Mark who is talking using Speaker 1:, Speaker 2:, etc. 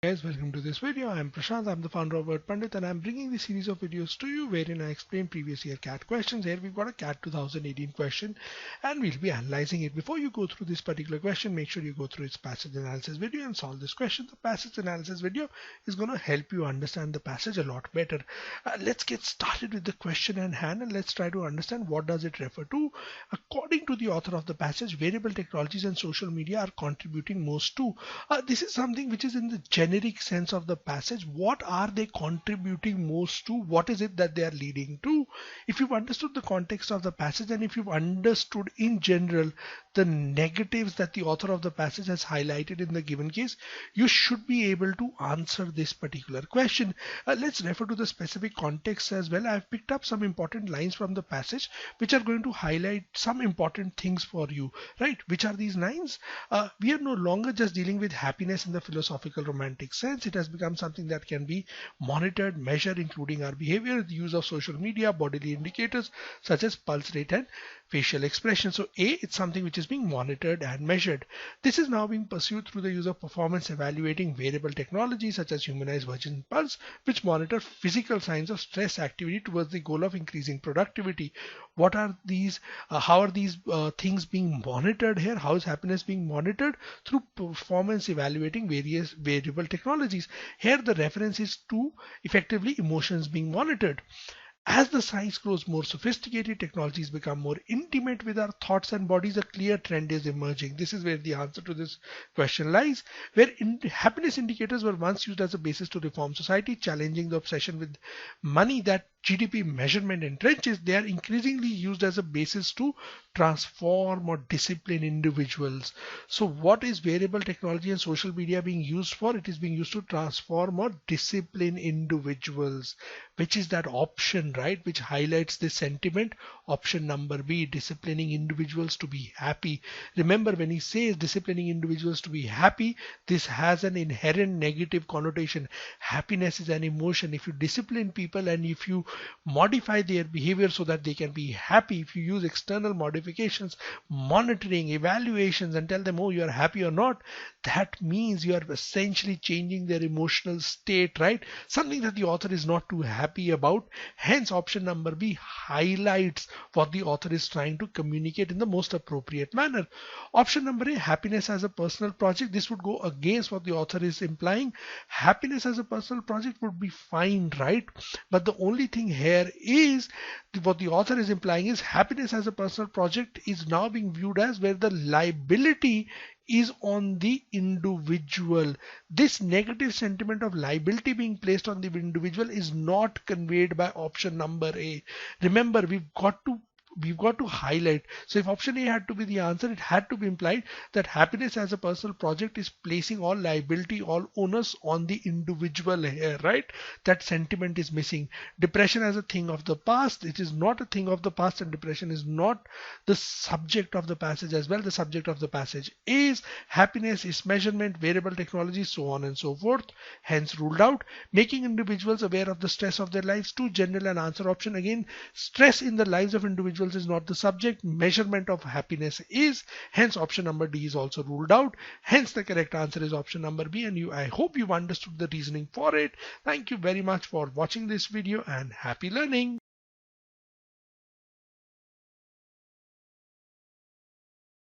Speaker 1: Guys, welcome to this video. I am Prashant. I'm the founder of Word Pandit, and I'm bringing this series of videos to you wherein I explain previous year CAT questions. Here we've got a CAT 2018 question and we'll be analyzing it. Before you go through this particular question, make sure you go through its passage analysis video and solve this question. The passage analysis video is going to help you understand the passage a lot better. Let's get started with the question at hand and let's try to understand what does it refer to. According to the author of the passage, wearable technologies and social media are contributing most to. This is something which is in the generic sense of the passage. What are they contributing most to? What is it that they are leading to? If you've understood the context of the passage and if you've understood in general the negatives that the author of the passage has highlighted in the given case, you should be able to answer this particular question. Let's refer to the specific context as well. I've picked up some important lines from the passage which are going to highlight some important things for you, right? Which are these lines? We are no longer just dealing with happiness in the philosophical romantic sense. It has become something that can be monitored, measured, including our behavior, the use of social media, bodily indicators such as pulse rate and facial expression. So it's something which is being monitored and measured. This is now being pursued through the use of performance evaluating wearable technology such as Humanyze Virgin Pulse, which monitor physical signs of stress activity towards the goal of increasing productivity. What are these? How are these things being monitored here? How is happiness being monitored? Through performance evaluating various wearable technologies. Here the reference is to effectively emotions being monitored. As the science grows more sophisticated, technologies become more intimate with our thoughts and bodies, a clear trend is emerging. This is where the answer to this question lies. Where happiness indicators were once used as a basis to reform society, challenging the obsession with money that GDP measurement entrenches, they are increasingly used as a basis to transform or discipline individuals. So what is wearable technology and social media being used for? It is being used to transform or discipline individuals, which is that option, right, which highlights this sentiment. Option number B, disciplining individuals to be happy. Remember, when he says disciplining individuals to be happy, this has an inherent negative connotation. Happiness is an emotion. If you discipline people and if you modify their behavior so that they can be happy, if you use external modifications, monitoring, evaluations, and tell them, oh, you are happy or not, that means you are essentially changing their emotional state, right? Something that the author is not too happy about. Hence, option number B highlights what the author is trying to communicate in the most appropriate manner. Option number A, happiness as a personal project. This would go against what the author is implying. Happiness as a personal project would be fine, right? But the only thing here is what the author is implying is happiness as a personal project is now being viewed as where the liability is on the individual. This negative sentiment of liability being placed on the individual is not conveyed by option number A. Remember, we've got to highlight. So if option A had to be the answer, it had to be implied that happiness as a personal project is placing all liability, all onus on the individual here, right? That sentiment is missing. Depression as a thing of the past, it is not a thing of the past, and depression is not the subject of the passage as well. The subject of the passage is happiness, is measurement, wearable technology, so on and so forth. Hence ruled out. Making individuals aware of the stress of their lives, too general an answer option. Again, stress in the lives of individuals is not the subject. Measurement of happiness is. Hence option number D is also ruled out. Hence the correct answer is option number B, and I hope you've understood the reasoning for it. Thank you very much for watching this video and happy learning.